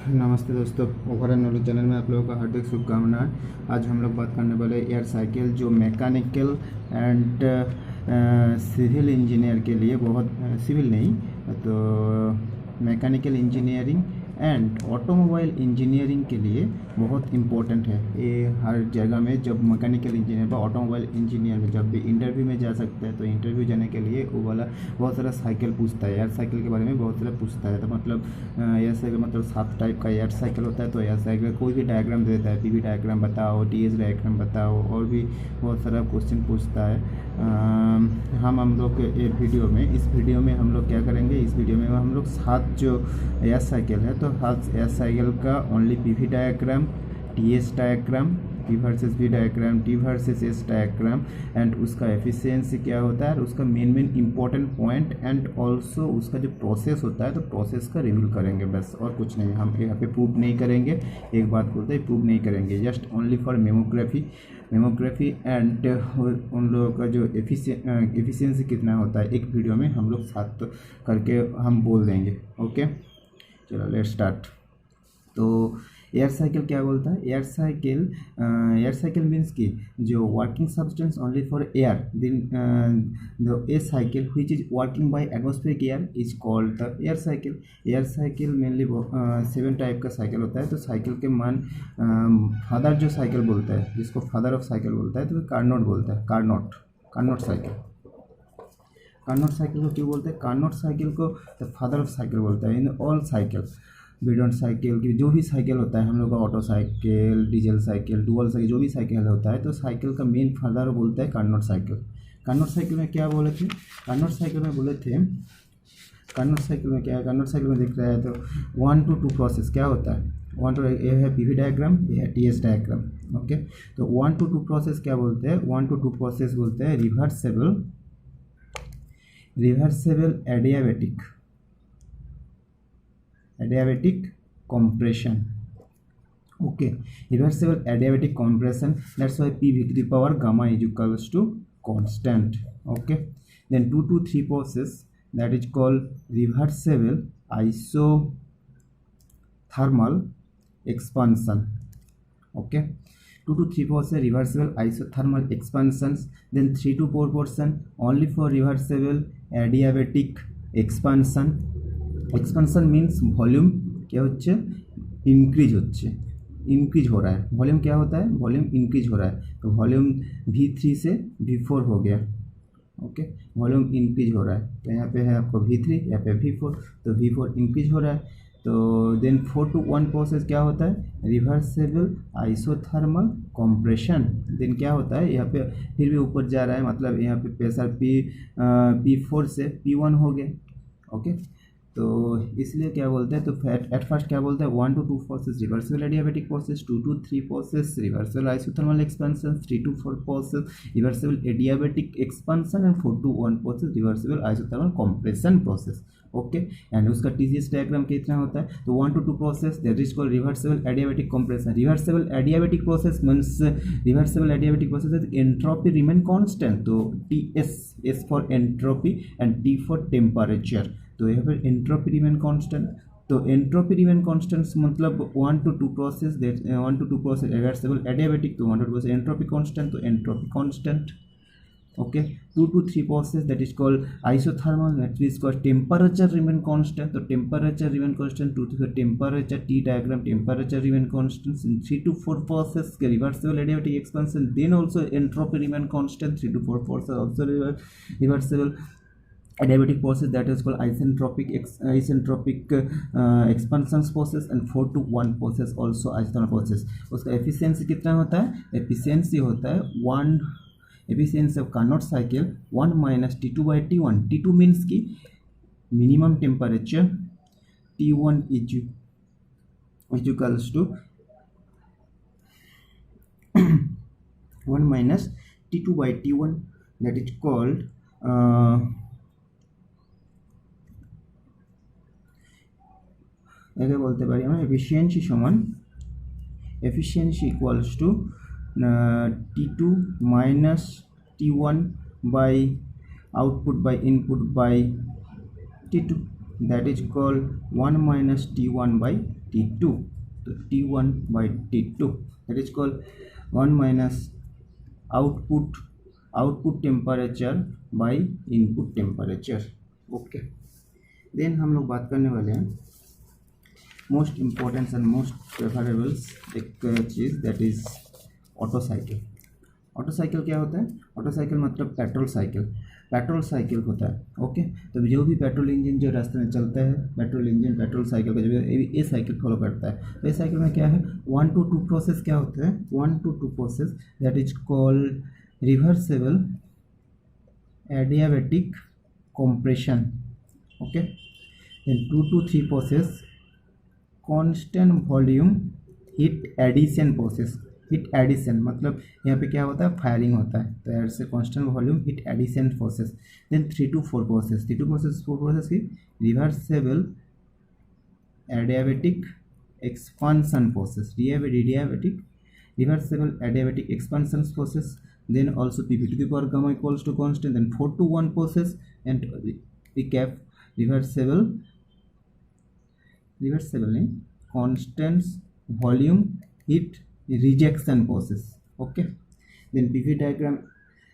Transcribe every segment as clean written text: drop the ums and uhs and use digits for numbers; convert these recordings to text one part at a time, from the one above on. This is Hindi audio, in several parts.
नमस्ते दोस्तों, ओवरऑल नॉलेज चैनल में आप लोगों का हार्दिक शुभकामनाएं। आज हम लोग बात करने वाले एयर साइकिल, जो मैकेनिकल एंड सिविल इंजीनियर के लिए बहुत सिविल नहीं तो mechanical engineering and automobile engineering के लिए बहुत इम्पोर्टेंट है। ये हर जगह में जब मैकेनिकल इंजीनियर या ऑटोमोबाइल इंजीनियर में जब भी इंटरव्यू में जा सकते हैं तो इंटरव्यू जाने के लिए वो वाला बहुत सारा साइकिल पूछता है। एयर साइकिल के बारे में बहुत सारा पूछता है। तो मतलब एयर साइकिल मतलब 7 टाइप का एयर साइकिल होता है। तो एयर साइकिल कोई भी डायग्राम दे देता है, पीवी डायग्राम बताओ, टीएस डायग्राम बताओ, और भी बहुत सारा क्वेश्चन पूछता है। हम लोग ये इस वीडियो में हम लोग क्या करेंगे, इस वीडियो में हम लोग 7 जो एयर साइकिल है तो 7 एयर साइकिल का only PV diagram, TS diagram, P versus V diagram, T versus S diagram and उसका एफिशिएंसी क्या होता है और उसका main important point and also उसका जो प्रोसेस होता है तो प्रोसेस का रिव्यू करेंगे, बस और कुछ नहीं। हम यहाँ पे प्रूव नहीं करेंगे, एक बात बोलते हैं प्रूव नहीं करेंगे, just only for mammography and उन लोगों का जो एफिशिएंसी कितना होता है एक वीडियो में हम लोग 7 करके हम बोल देंगे। ओके, चलो लेट स्टार्ट। तो एयर साइकिल क्या बोलता है? एयर साइकिल मीन्स कि जो working substance only for air, then a cycle which is working by atmospheric air is called the air cycle. Air cycle mainly 7 type का साइकिल होता है। तो साइकिल के मान फादर जो साइकिल बोलता है, जिसको फादर ऑफ साइकिल बोलता है, तो वो कार्नोट बोलता है। कार्नोट साइकिल को क्यों बोलते हैं? कार्नोट साइकिल को द फादर ऑफ साइकिल बोलता है। इन ऑल साइकिल, बिडोन साइकिल की जो भी साइकिल होता है, हम लोग का auto cycle, diesel cycle, dual cycle, जो भी साइकिल होता है तो साइकिल का मेन फादर बोलता है कार्नोट साइकिल। कार्नोट साइकिल में क्या बोले थे? कार्नोट साइकिल में क्या है? कार्नोट साइकिल में दिख रहा है तो 1 to 2 प्रोसेस क्या होता है? 1 to ये है पीवी डायग्राम, ये है टीएस डायग्राम। ओके, तो 1 to 2 प्रोसेस क्या बोलते हैं? 1 to 2 प्रोसेस बोलते हैं reversible adiabatic compression. Okay, reversible adiabatic compression, that's why PV to the power gamma is equals to constant. Okay, then 2 to 3 process, that is called reversible isothermal expansion. Okay, 2 to 3 process reversible isothermal expansions, then 3 to 4 portion only for reversible adiabatic expansion. Expansion means volume क्या होচ্ছে इंक्रीज हो रहा है। वॉल्यूम क्या होता है? वॉल्यूम इंक्रीज हो रहा है। तो वॉल्यूम V3 से V4 हो गया। ओके, वॉल्यूम इंक्रीज हो रहा है। तो यहाँ पे है आपको V3, यहाँ पे V4, तो V4 इंक्रीज हो रहा है। तो देन 4 to 1 प्रोसेस क्या होता है? Reversible isothermal compression. देन क्या होता है? यहाँ पे फिर भी ऊपर जा रहा है, मतलब यहाँ पे प्रेशर P4 से P1 हो गया। ओके, तो इसलिए क्या बोलते हैं, तो एट फर्स्ट क्या बोलते हैं? 1 to 2 process reversible adiabatic process, 2 to 3 process reversible isothermal expansion, 3 to 4 process reversible adiabatic expansion and 4 to 1 process reversible isothermal compression process. Okay, and उसका टीसीएस डायग्राम कितना होता है? तो 1 to 2 process that is called reversible adiabatic compression. Reversible adiabatic process means entropy remain constant. तो S for entropy and T for temperature. तो यहाँ पर एंट्रोपी रिमेन कांस्टेंट। तो एंट्रोपी रिमेन कांस्टेंट मतलब 1 to 2 process, 1 to 2 process reversible adiabatic, तो 1 to 2 प्रोसेस एंट्रोपी कांस्टेंट, तो entropy constant. Okay, 2 to 3 process that is called isothermal, that is called temperature remain constant. तो temperature remain constant, 2 to 3 temperature, T diagram temperature remain constant. 3 to 4 process के reversible adiabatic expansion, then also entropy remain constant. 3 to 4 process also reversible adiabatic process, that is called isentropic expansion process, and 4 to 1 process also isothermal process। उसका एफिशिएंसी कितना होता है? एफिशिएंसी होता है 1, efficiency of Carnot cycle 1 minus T2 by T1। T2 means की minimum temperature, T1 is equals to 1 minus T2 by T1, that is called একে বলতে পারি আমরা efficiency equals to T2 minus T1 by output by input by T2, that is called 1 minus T1 by T2, तो T1/T2 that is called 1 minus output temperature by input temperature. Okay, then हम लोग बात करने वाले हैं most important and most preferables एक चीज़ that is auto cycle. Auto cycle क्या होता है? ऑटो साइकिल मतलब पेट्रोल साइकिल होता है. ओके, तो जो भी पेट्रोल इंजन जो रास्ते में चलता है, पेट्रोल इंजन पेट्रोल साइकिल का जो ये साइकिल फॉलो करता है. तो इस साइकिल में क्या है, 1 to 2 प्रोसेस क्या होता है, 1 to 2 process that is called reversible adiabatic compression. Okay, then 2 to 3 process constant volume heat addition process. Heat addition मतलब यहाँ पे क्या होता है, फायरिंग होता है, तो ऐड से constant volume heat addition process. Then 3 to 4 process की reversible adiabatic expansion process, reversible adiabatic expansion process. Then also P to the power gamma equals to constant. Then 4 to 1 process and recap reversible constant volume heat rejection process. Okay, then PV diagram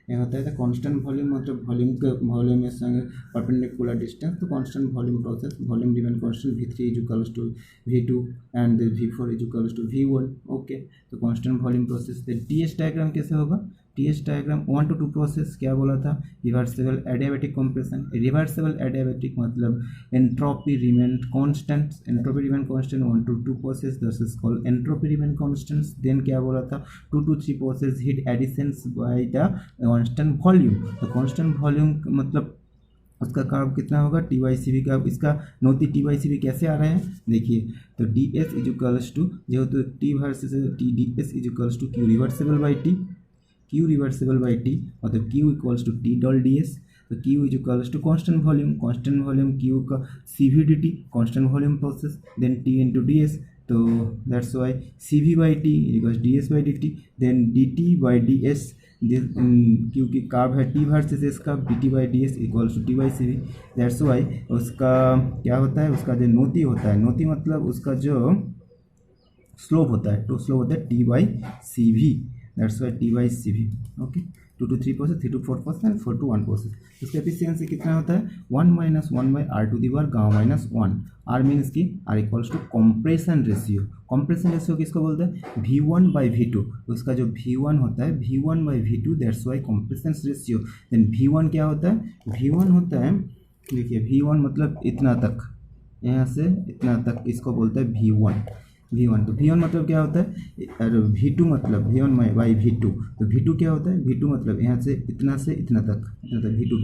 ये होता है कांस्टेंट वॉल्यूम मतलब वॉल्यूम में संगे परपेंडिकुलर डिस्टेंस, तो constant volume process, volume remain constant, V3 is equals to V2 and V4 is equals to V1. Okay, तो constant volume process. TS diagram कैसे होगा, TS डायग्राम 1 to 2 प्रोसेस क्या बोला था, reversible adiabatic compression. Reversible adiabatic मतलब entropy remain constant, 1 to 2 process this is called entropy remain constant. Then क्या बोला था, 2 to 3 process heat additions by the constant volume. तो कांस्टेंट वॉल्यूम मतलब उसका कर्व कितना होगा, TYCV का. इसका नोती TYCV कैसे आ रहे हैं देखिए, तो DS इज इक्वल्स टू जो तो T versus DS is equals to Q reversible by T, मतलब Q equals to T del DS. तो Q is equals to constant volume Q का CVDT constant volume process, then T into DS. तो that's why CV by T equals DS by DT, then DT by DS क्योंकि कर्व है T वर्सेस इसका, DT by DS equals to TYCV. That's why उसका क्या होता है, उसका जो नोती होता है, नोती मतलब उसका जो स्लोप होता है, तो स्लोप होता है TYCV. That's Y TYCV. Okay, 2 to 3 process, 3 to 4 process and 4 to 1 process. इसका एफिशिएंसी कितना होता है, 1 minus 1 by R to the power gamma minus 1. R means की R equals to compression ratio. Compression ratio किसको बोलते हैं, V1 by V2. उसका जो V1 होता है V1 by V2 that's why compression ratio. Then V1 क्या होता है, V1 होता है देखिए V1 मतलब इतना तक, यहाँ से इतना तक, इसको बोलते हैं V1. तो V1 मतलब क्या होता है, और V2 मतलब V1 बाई V2. तो V2 क्या होता है, V2 मतलब यहाँ से इतना तक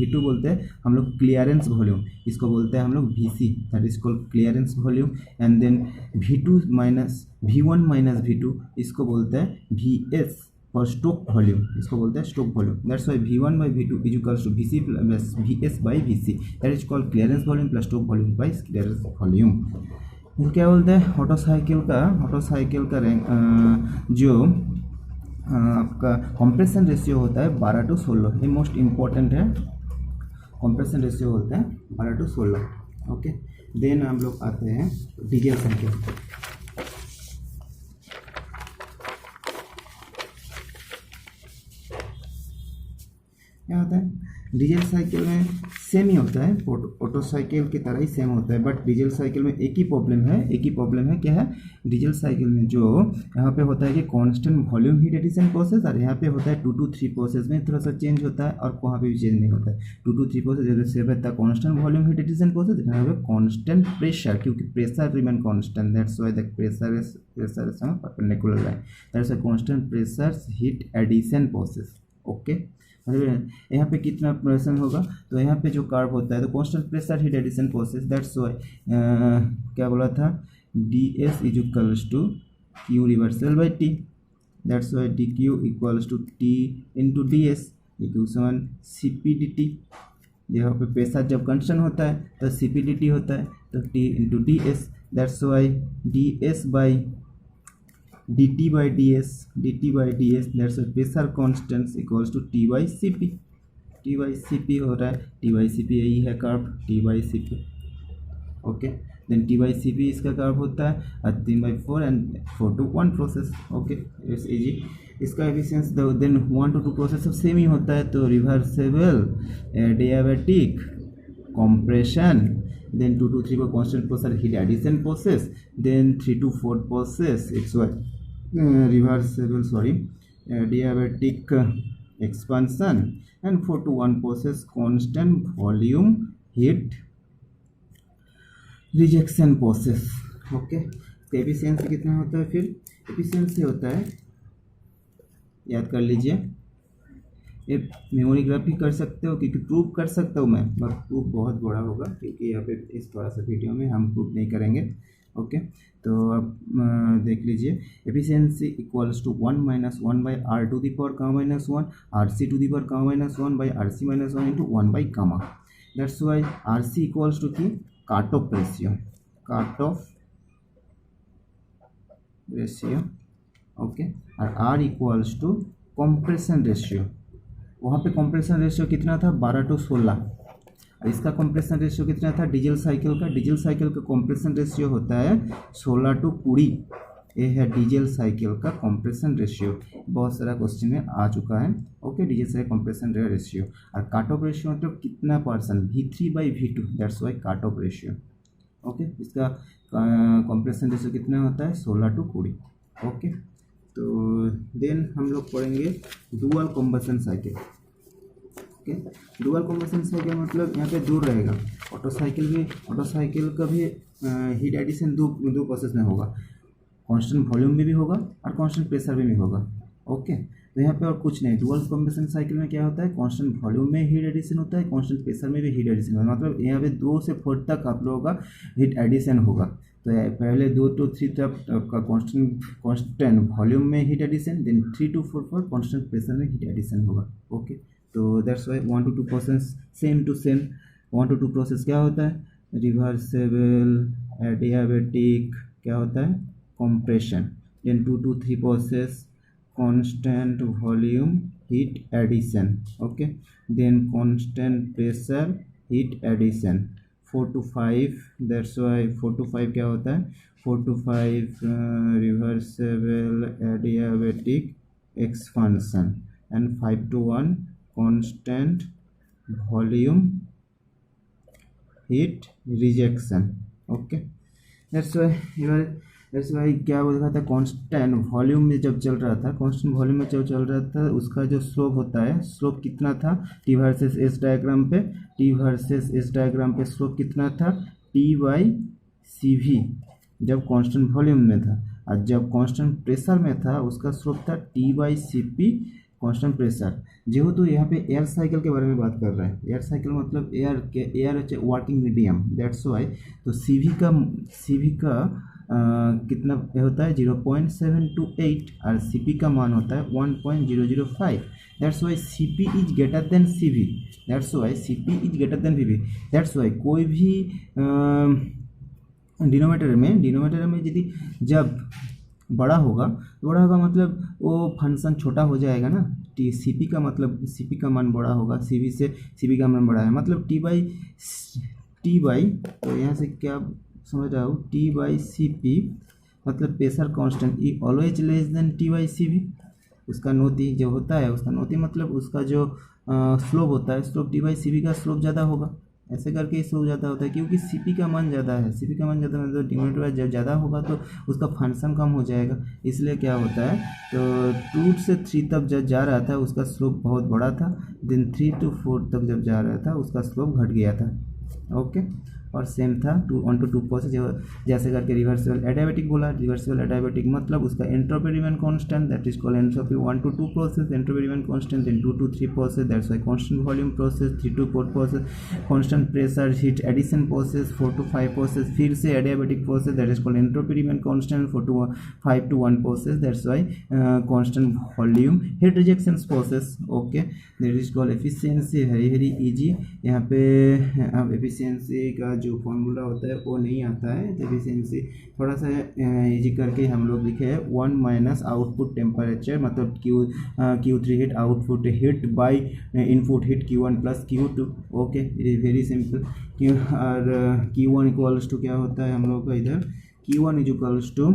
V2 बोलते हैं हम लोग क्लियरेंस वॉल्यूम, इसको बोलते हैं हम लोग VC, that is called clearance volume. And then V1 minus V2 इसको बोलते हैं VS और स्टोक वॉल्यूम, इसको बोलते हैं stroke volume. That's why V1 by V2 is equals to VC plus VS by VC, that is called clearance volume plus stroke volume by clearance volume. क्या बोलते हैं, ऑटो साइकिल का रैंक जो आपका कंप्रेशन रेशियो होता है 12 to 16. ये मोस्ट इम्पोर्टेंट है, कंप्रेशन रेशियो होता है 12 to 16. ओके, देन हम लोग आते हैं डीजल साइकिल. क्या होता है, डीजल साइकिल में सेम ही होता है, ऑटो साइकिल की तरह ही सेम होता है, बट डीजल साइकिल में एक ही प्रॉब्लम है क्या है, डीजल साइकिल में जो यहाँ पे होता है कि constant volume heat addition process, और यहाँ पे होता है 2 to 3 प्रोसेस में थोड़ा सा चेंज होता है, और वहाँ पे भी चेंज नहीं होता है. 2 to 3 प्रोसेस जैसे सेव रहता है constant volume heat addition process, यहाँ पे कांस्टेंट प्रेशर, क्योंकि pressure remain constant, that's why the pressure is perpendicular line, that's why constant pressure heat addition process. Okay, यहाँ पे कितना प्रेशर होगा, तो यहाँ पे जो कर्व होता है तो constant pressure heat addition process, that's why क्या बोला था, DS is equals to Q reversal by T, that's why DQ equals to T into DS equation CPDT. यहाँ पे प्रेशर जब कंस्टेंट होता है तो CPDT होता है, तो T into DS, that's why DS by dt by ds that's a pressure constant equals to T by Cp हो रहा है, T by Cp यही है curve T by Cp. Okay, then T/Cp इसका कर्व होता है, और 3/4 and 4-to-1 process. Okay, it's easy. इसका एफिशिएंसी देन 1 to 2 प्रोसेस सब सेम ही होता है, तो reversible, adiabatic, compression, then 2 to 3 को constant process heat addition process, then 3 to 4 process it's reversible, adiabatic expansion, and 4 to 1 process constant volume heat rejection process। Okay, तो एफिशिएंसी कितना होता है? फिर एफिशिएंसी होता है, याद कर लीजिए, एक मेमोरीग्राफी कर सकते हो, क्योंकि प्रूव कर सकता हूँ मैं, बट प्रूफ बहुत बड़ा होगा, क्योंकि यहाँ पे इस थोड़ा सा वीडियो में हम प्रूफ नहीं करेंगे। ओके, तो अब देख लीजिए, efficiency equals to 1 - 1 by r to the power (-1), rc to the power (-1) by rc - 1 into 1 by gamma। That's why rc equals to की कट ऑफ रेशियो। ओके, और r equals to compression ratio. वहाँ पे कंप्रेशन रेशियो कितना था? 12:16। और इसका कंप्रेशन रेशियो कितना था? डीजल साइकिल का कंप्रेशन रेशियो होता है 16:20। ये है डीजल साइकिल का कंप्रेशन रेशियो, बहुत सारा क्वेश्चन में आ चुका है। Okay, diesel cycle compression ratio, और कट ऑफ रेशियो मतलब कितना percent? V3/V2, that's why cut off ratio. Okay, इसका कंप्रेशन रेशियो कितना होता है? 16:20। ओके, तो देन हम लोग पढ़ेंगे dual combustion cycle. Okay, dual combustion cycle मतलब यहाँ पे दूर रहेगा। ऑटो साइकिल का भी हीट एडिशन दो प्रोसेस में होगा, कांस्टेंट वॉल्यूम में भी होगा और कांस्टेंट प्रेशर में भी होगा। ओके, तो यहाँ पे और कुछ नहीं। डुअल कंबशन साइकिल में क्या होता है? कांस्टेंट वॉल्यूम में हीट एडिशन होता है, कांस्टेंट प्रेशर में भी हीट एडिशन होता है। मतलब यहाँ पे 2 से 4 तक आप लोगों का हीट एडिशन होगा। तो पहले 2 to 3 तक का कांस्टेंट वॉल्यूम में हीट एडिशन, देन 3 to 4 पर कांस्टेंट प्रेशर में हीट एडिशन होगा। ओके, तो that's why 1 to 2 process same to same. 1 to 2 process क्या होता है? रिवर्सेबल, एडियाबैटिक, क्या होता है? Compression. Then 2 to 3 process constant volume heat addition. Okay, then constant pressure heat addition. 4 to 5, that's why 4 to 5 क्या होता है? 4 to 5 reversible, adiabatic expansion, and 5 to 1 constant volume heat rejection. Okay, that's why क्या बोल रहा था? कांस्टेंट वॉल्यूम में जब चल रहा था, उसका जो स्लोप होता है, स्लोप कितना था? T वर्सेस S डायग्राम पे स्लोप कितना था? T/Cv जब कांस्टेंट वॉल्यूम में था, और जब कांस्टेंट प्रेशर में था उसका स्लोप था T/Cp कांस्टेंट प्रेशर। जेहेतु यहाँ पे एयर साइकिल के बारे में बात कर रहे हैं, एयर साइकिल मतलब air working medium, that's why. तो CV का कितना होता है? 0.728, और CP का मान होता है 1.005। That's why CP is greater than CV। That's why कोई भी डिनोमिनेटर में यदि जब बड़ा होगा मतलब वो फंक्शन छोटा हो जाएगा ना। CP का मतलब CP का मान बड़ा होगा, CV से CP का मान बड़ा है, मतलब तो यहाँ से क्या समझ रहा हूँ? T/Cp मतलब प्रेशर कांस्टेंट ई ऑलवेज लेस देन T/Cv। उसका नोती जो होता है, मतलब उसका जो स्लोप होता है, स्लोप T/Cv का स्लोप ज़्यादा होगा। ऐसे करके ही स्लोप ज़्यादा होता है, क्योंकि CP का मान ज़्यादा है। मतलब डिनोमिनेटर जब ज़्यादा होगा तो उसका फंक्शन कम हो जाएगा। इसलिए क्या होता है? तो 2 से 3 तक जब जा रहा था उसका स्लोप बहुत बड़ा था, देन 3 to 4 तक जब जा रहा था उसका स्लोप घट गया था। ओके, और सेम था 1 to 2 प्रोसेस जैसे करके रिवर्सिबल एडियाबैटिक बोला। रिवर्सिबल एडियाबैटिक मतलब उसका entropy remain constant, that is called entropy. 1 to 2 process entropy remain constant, then 2 to 3 process that's why constant volume process. 3 to 4 process constant pressure heat addition process. 4 to 5 process फिर से adiabatic process, that is called entropy remain constant. 5 to 1 process, that's why constant volume heat rejection process. Okay, that is called efficiency. Very easy. यहाँ पे अब एफिशिएंसी का जो फॉर्मूला होता है वो नहीं आता है, तो एफिशिएंसी थोड़ा सा इजी करके हम लोग लिखे हैं 1 माइनस आउटपुट टेम्परेचर, मतलब Q3 heat output heat by input heat Q1 plus Q2। Okay, it is very simple. और Q1 इक्वल्स टू क्या होता है हम लोग का इधर, Q1 is equals to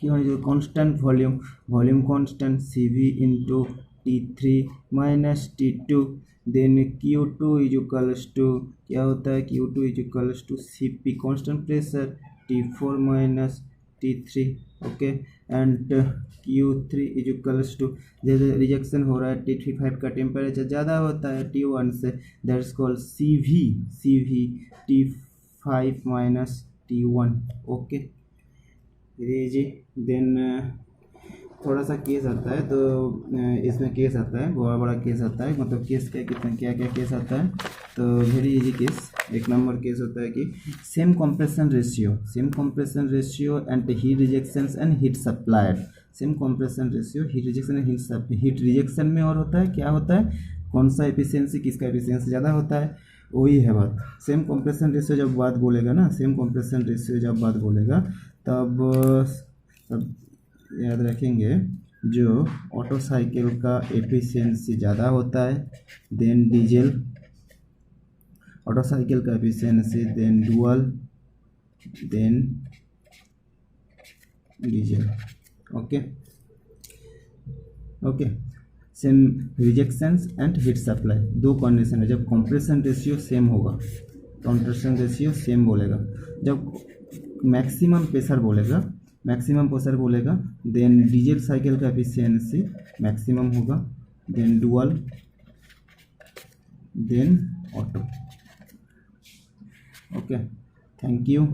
constant volume constant CV into T3 minus T2, then Q2 is equals to क्या होता है, Q2 is equals to CP constant pressure T4 minus T3। Okay, and Q3 is equals to, जैसे रिजेक्शन हो रहा है T5 का टेम्परेचर ज़्यादा होता है T1 से, that's called CV T5 minus T1। Okay, जी। देन थोड़ा सा केस आता है, तो इसमें केस आता है, बड़ा बड़ा केस आता है, मतलब केस क्या क्या केस आता है, तो वेरी इजी केस। एक नंबर केस होता है कि same compression ratio and heat rejection and heat supplied. Same compression ratio, heat rejection and heat rejection में और होता है क्या होता है, कौन सा एफिशिएंसी, किसका एफिशिएंसी ज़्यादा होता है, वही है बात। सेम कंप्रेशन रेशियो जब बात बोलेगा ना, सेम कंप्रेशन रेशियो जब बात बोलेगा तब याद रखेंगे जो ऑटो साइकिल का एफिशिएंसी ज़्यादा होता है, देन डीजल, ऑटो साइकिल का efficiency, then dual, then diesel. Okay, same rejections and heat supply, दो कंडीशन है। जब कंप्रेशन रेशियो सेम होगा, कंप्रेशन रेशियो सेम बोलेगा, जब मैक्सिमम प्रेशर बोलेगा, देन डीजल साइकिल का एफिशिएंसी मैक्सिमम होगा, then dual, then auto. Okay, thank you.